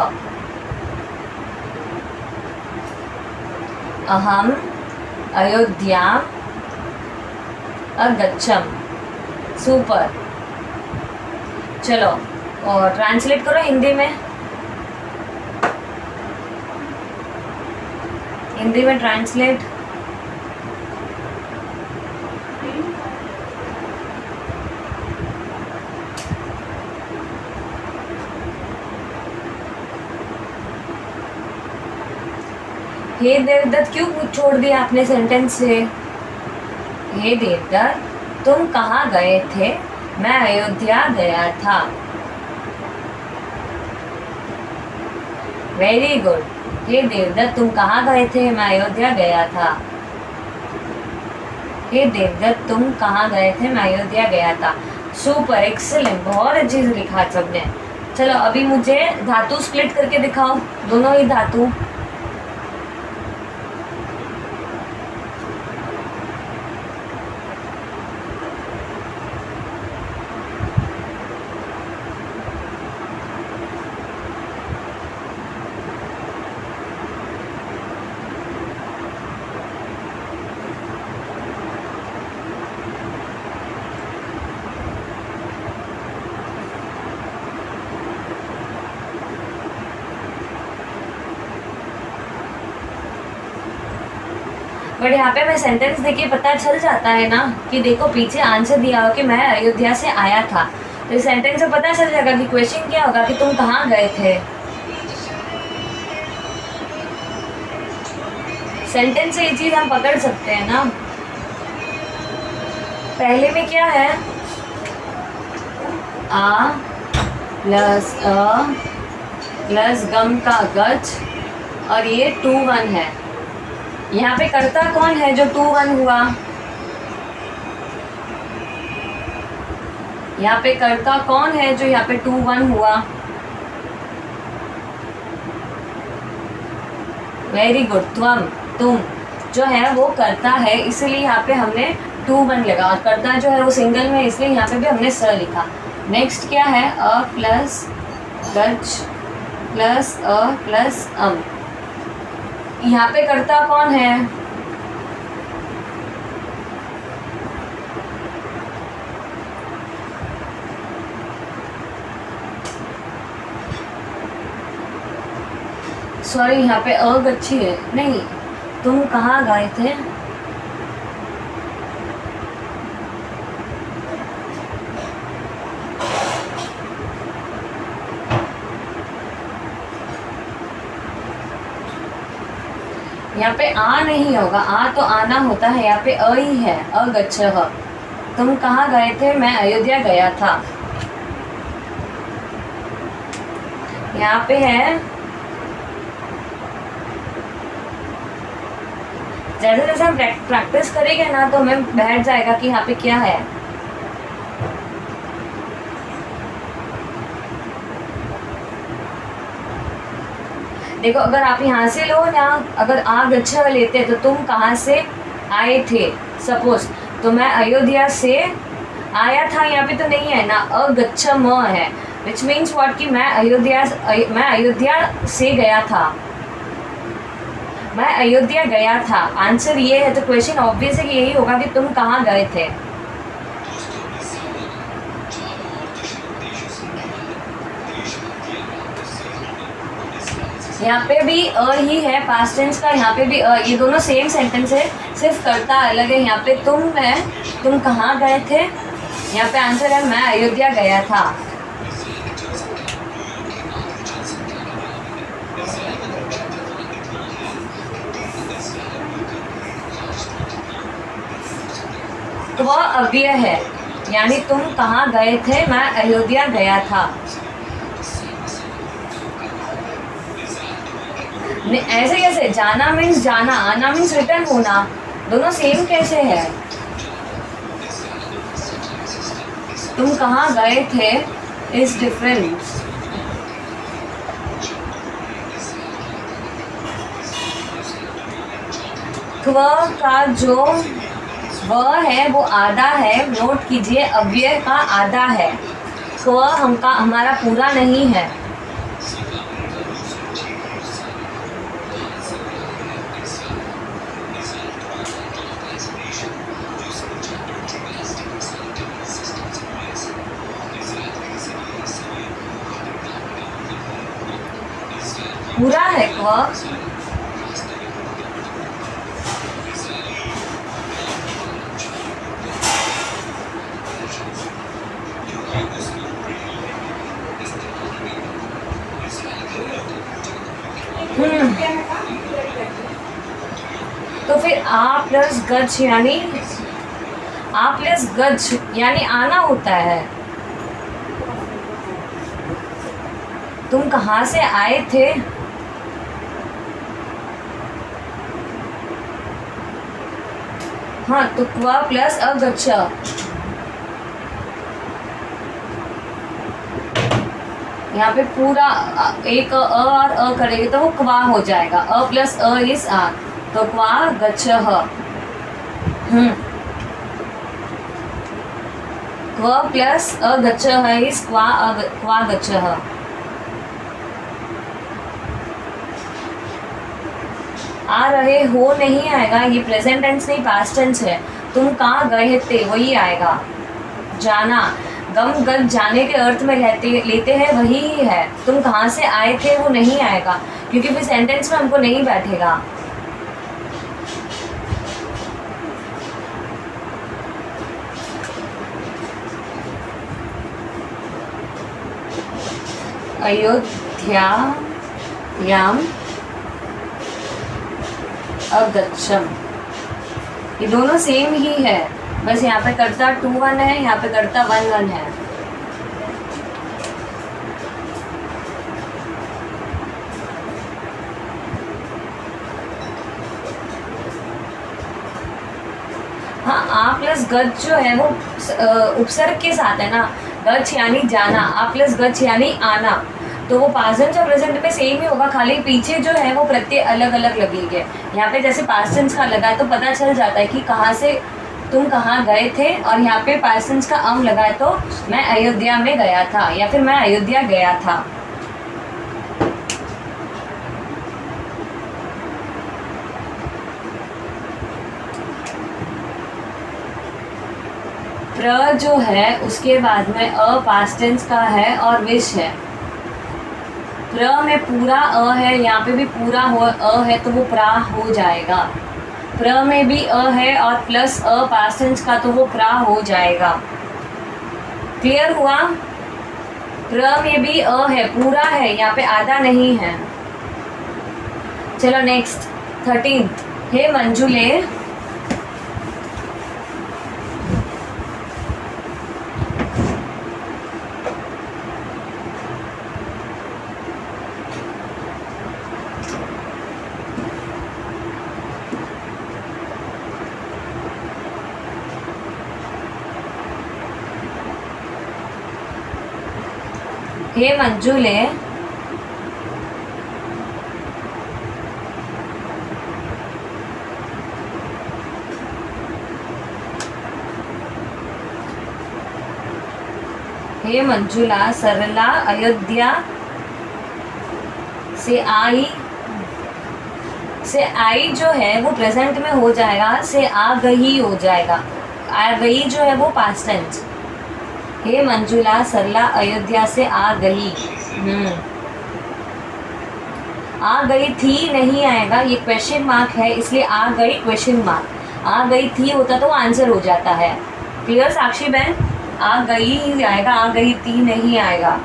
अहम अयोध्या अगच्छम। सुपर। चलो और ट्रांसलेट करो हिंदी में, हिंदी में ट्रांसलेट। हे देवदत्त क्यों छोड़ दिया आपने सेंटेंस से? हे देवदत्त तुम कहाँ गए थे? मैं अयोध्या गया था। Very good. हे देवदत्त तुम कहाँ गए थे? मैं अयोध्या गया था। हे देवदत्त तुम कहाँ गए थे? मैं अयोध्या गया था। सुपर, एक्सीलेंट, बहुत अच्छी से लिखा सबने। चलो अभी मुझे धातु स्प्लिट करके दिखाओ, दोनों ही धातु। बट यहाँ पे मैं सेंटेंस देखिए पता चल जाता है ना कि देखो पीछे आंसर दिया हो कि मैं अयोध्या से आया था, तो इस सेंटेंस से पता चल जाएगा कि क्वेश्चन क्या होगा कि तुम कहाँ गए थे। सेंटेंस से ये चीज हम पकड़ सकते हैं ना। पहले में क्या है? आ प्लस अ प्लस गम का गच, और ये 2-1 है। यहाँ पे कर्ता कौन है जो 2-1 हुआ? यहाँ पे कर्ता कौन है जो यहाँ पे 2-1 हुआ? वेरी गुड, तुम जो है वो कर्ता है, इसलिए यहाँ पे हमने 2-1 लगा, और कर्ता जो है वो सिंगल में, इसलिए यहाँ पे भी हमने स लिखा। नेक्स्ट क्या है? अ प्लस गच प्लस अ प्लस अम। यहाँ पे कर्ता कौन है? सॉरी, यहाँ पे अगच्छी है, नहीं, तुम कहाँ गए थे। यहाँ पे आ नहीं होगा, आ तो आना होता है, यहाँ पे अ ही है, अगच्छः। तुम कहाँ गए थे, मैं अयोध्या गया था। यहाँ पे है, जैसे जैसे हम प्रैक्टिस करेंगे ना तो हमें बैठ जाएगा कि यहाँ पे क्या है। देखो, अगर आप यहाँ से लो ना, अगर आगच्छः लेते तो तुम कहाँ से आए थे, सपोज, तो मैं अयोध्या से आया था, यहाँ पे तो नहीं है ना, अगच्छम है, विच मीन्स व्हाट कि मैं अयोध्या से गया था, मैं अयोध्या गया था। आंसर ये है, तो क्वेश्चन ऑब्वियस है कि यही होगा कि तुम कहाँ गए थे। यहाँ पे भी अ ही है पास्ट टेंस का, यहाँ पे भी अ, ये दोनों सेम सेंटेंस है, सिर्फ कर्ता अलग है। यहाँ पे तुम है, तुम कहाँ गए थे, यहाँ पे आंसर है मैं अयोध्या गया था। तो वह अव्यय है, यानी तुम कहाँ गए थे, मैं अयोध्या गया था। ऐसे कैसे, जाना मीन्स जाना, आना मीन्स रिटर्न होना, दोनों सेम कैसे है। तुम कहाँ गए थे इज डिफरेंट। क्व का जो वह है वो आधा है, नोट कीजिए अव्यय का आधा है, क्व हमारा पूरा नहीं है। पूरा है क्व, तो फिर आ प्लस गच्छ यानी आ प्लस गच्छ यानी आना होता है। तुम कहाँ से आए थे, हाँ, तो क्वा प्लस अगच्छ, यहाँ पे पूरा एक अ और अ करेंगे तो वो क्वा हो जाएगा, अ प्लस अ इज आ, तो क्वा गच्छः। क्व प्लस अगच्छः इज क्वा गच्छः। आ रहे हो नहीं आएगा, ये प्रेजेंट टेंस नहीं पास्ट टेंस है। तुम कहाँ गए थे वही आएगा, जाना, गम गद जाने के अर्थ में लेते हैं वही ही है। तुम कहाँ से आए थे वो नहीं आएगा, क्योंकि फिर सेंटेंस में हमको नहीं बैठेगा। अयोध्यायाम अगच्छम, ये दोनों सेम ही है, बस यहाँ पे कर्ता 2-1 है, यहाँ पे कर्ता 1-1 है। हाँ, आ प्लस गच्छ जो है वो उपसर्ग के साथ है ना, गच्छ यानी जाना, आ प्लस गच्छ यानी आना, तो वो पास्ट टेंस और प्रेजेंट में सेम ही होगा, खाली पीछे जो है वो प्रत्यय अलग अलग लगेंगे। यहाँ पे जैसे पास्ट टेंस का लगा है तो पता चल जाता है कि कहाँ से, तुम कहाँ गए थे, और यहाँ पे पास्ट टेंस का अम लगा है तो मैं अयोध्या में गया था, या फिर मैं अयोध्या गया था। प्र जो है उसके बाद में अ पास्ट टेंस का है और विश है। प्र में पूरा अ है, यहाँ पे भी पूरा हो अ है तो वो प्रा हो जाएगा। प्र में भी अ है और प्लस अ पास्ट टेंस का तो वो प्रा हो जाएगा। क्लियर हुआ? प्र में भी अ है, पूरा है, यहाँ पे आधा नहीं है। चलो नेक्स्ट 13th। हे मंजुले हे मंजुले हे मंजुला सरला अयोध्या से आई जो है वो प्रेजेंट में हो जाएगा, से आ गई हो जाएगा। आ गई जो है वो पास्ट टेंस। हे मंजुला सरला अयोध्या से आ गई। आ गई थी नहीं आएगा, ये क्वेश्चन मार्क है इसलिए आ गई क्वेश्चन मार्क। आ गई थी होता तो आंसर हो जाता है। क्लियर साक्षी बहन? आ गई ही आएगा, आ गई थी नहीं आएगा।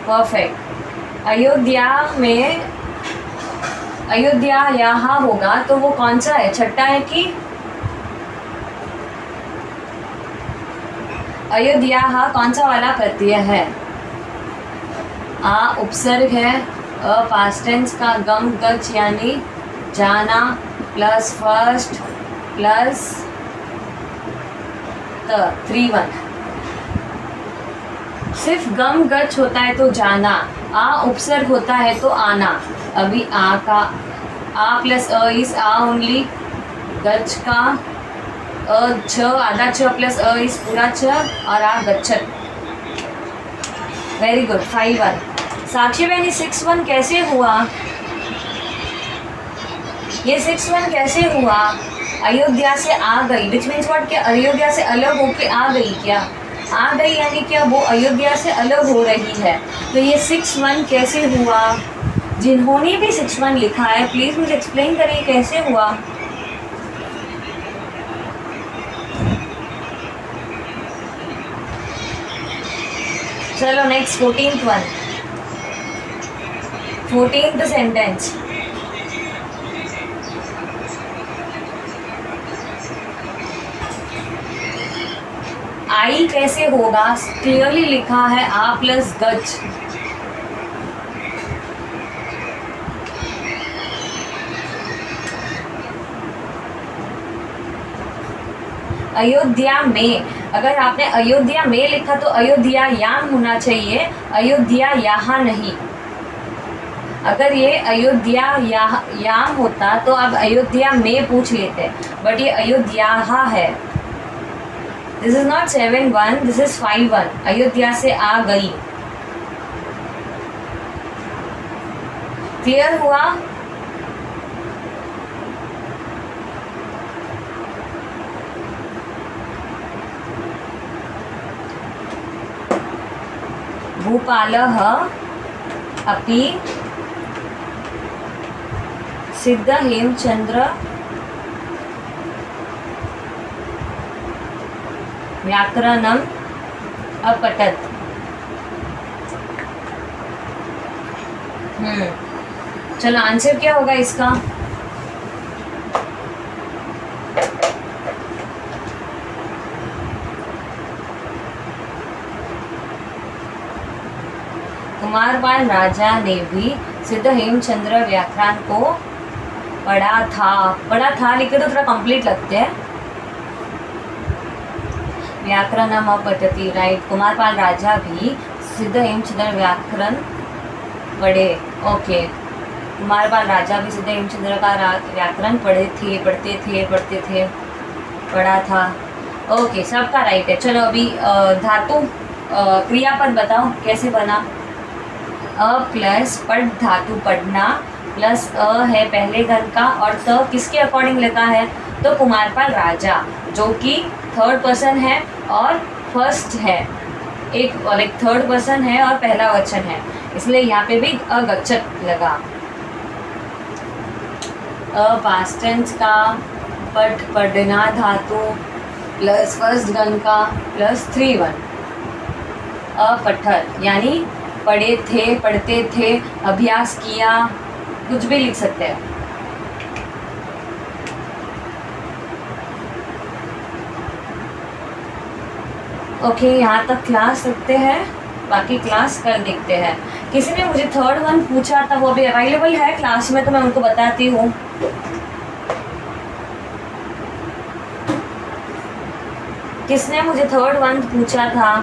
परफेक्ट। अयोध्या यहाँ होगा तो वो कौन सा है? छठा है कि अयोध्या कौन सा वाला प्रत्यय है? आ उपसर्ग है, अ पास्ट टेंस का, गम गच यानी जाना प्लस फर्स्ट प्लस 3-1। सिर्फ गम गच होता है तो जाना, आ उपसर्ग होता है तो आना। अभी आ का आ प्लस अ इज आ ओनली, गच का अ छ आधा छ प्लस अ इज पूरा छ और आ गच्छत। Very good. 5-1। साक्षी बहन ये 6-1 कैसे हुआ? ये 6-1 कैसे हुआ? अयोध्या से आ गई विच मीन्स व्हाट? क्या अयोध्या से अलग होके आ गई? क्या आ गई यानी क्या वो अयोध्या से अलग हो रही है। तो ये 6-1 कैसे हुआ? जिन्होंने भी 6-1 लिखा है प्लीज़ मुझे एक्सप्लेन करिए कैसे हुआ। चलो next 14th one, 14th sentence. आई कैसे होगा? क्लियरली लिखा है आ प्लस गच। अयोध्या में, अगर आपने अयोध्या में लिखा तो अयोध्या याम होना चाहिए, अयोध्या यहाँ नहीं। अगर ये अयोध्या याम होता तो आप अयोध्या में पूछ लेते, बट ये अयोध्या है। This is not 7-1, this is 5-1। Ayodhya से आ गई। क्लियर हुआ? भूपालः अपि सिद्ध हेमचंद्र व्याकरणम अपठत। चलो आंसर क्या होगा इसका? कुमारपाल राजा ने भी सिद्ध हेमचंद्र व्याकरण को पढ़ा था लिखे तो थोड़ा कंप्लीट लगते हैं। व्याकरणम अपठति, राइट। कुमारपाल राजा भी सिद्ध हेमचंद्र व्याकरण पढ़े। ओके, कुमारपाल राजा भी सिद्ध हेमचंद्र का व्याकरण पढ़ते थे, पढ़ा था। ओके, सबका राइट है। चलो अभी धातु क्रियापद बताओ कैसे बना। अ प्लस पट धातु पढ़ना प्लस अ है पहले घन का और त किसके अकॉर्डिंग लगा है, तो कुमारपाल राजा जो कि थर्ड पर्सन है और फर्स्ट है, एक और एक थर्ड पर्सन है और पहला वचन है, इसलिए यहाँ पे भी अगच्छत लगा। अ पास्ट टेंस का पट पढ़ना धातु प्लस फर्स्ट गण का प्लस 3 1 अपठर यानी पढ़े थे, पढ़ते थे, अभ्यास किया, कुछ भी लिख सकते हैं। ओके, यहाँ तक क्लास रखते हैं, बाकी क्लास कल देखते हैं। किसी ने मुझे थर्ड वन पूछा था, वो अभी अवेलेबल है क्लास में तो मैं उनको बताती हूँ। किसने मुझे थर्ड वन पूछा था,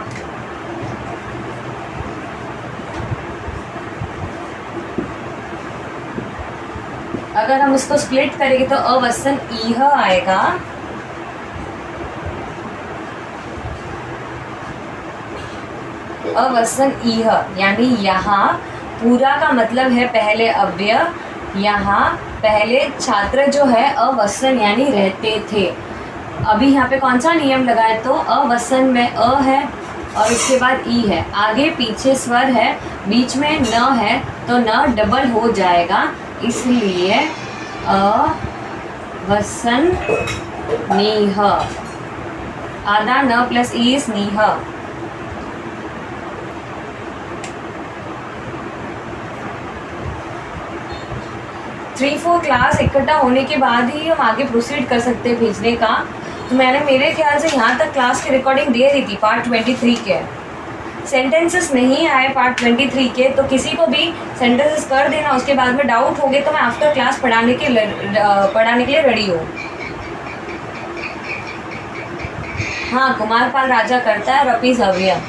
अगर हम इसको स्प्लिट करेंगे तो अवसन इह आएगा, अवसन इह यानी यहाँ पूरा का मतलब है पहले अव्यय, यहाँ पहले छात्र जो है अवसन यानी रहते थे। अभी यहाँ पे कौन सा नियम लगा है, तो अवसन में अ है और उसके बाद ई है, आगे पीछे स्वर है, बीच में न है तो न डबल हो जाएगा, इसलिए अवसन नीह, आधा न प्लस ई स्नीह। 3-4 क्लास इकट्ठा होने के बाद ही हम आगे प्रोसीड कर सकते हैं भेजने का। तो मैंने मेरे ख्याल से यहाँ तक क्लास की रिकॉर्डिंग दे दी थी पार्ट 23 के। सेंटेंसेस नहीं आए पार्ट 23 के तो किसी को भी सेंटेंसेस कर देना, उसके बाद में डाउट हो गए तो मैं आफ्टर क्लास पढ़ाने के लिए रेडी हूँ। हाँ, कुमारपाल राजा करता है, रपीज अव्यय।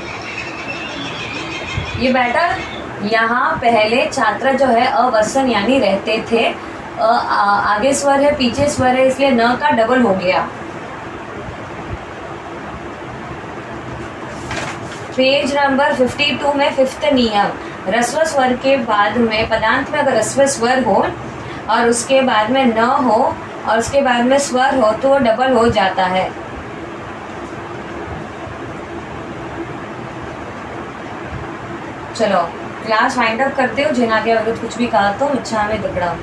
ये बेटा यहाँ पहले छात्र जो है अवसन यानी रहते थे, आगे स्वर है पीछे स्वर है, इसलिए न का डबल हो गया। पेज नंबर 52 में 5th नियम, ह्रस्व स्वर के बाद में पदांत में अगर ह्रस्व स्वर हो और उसके बाद में न हो और उसके बाद में स्वर हो तो डबल हो जाता है। चलो क्लास वाइंड अप करते हो, जिन आगे अगर कुछ भी कहा तो इच्छा में दुकड़ा।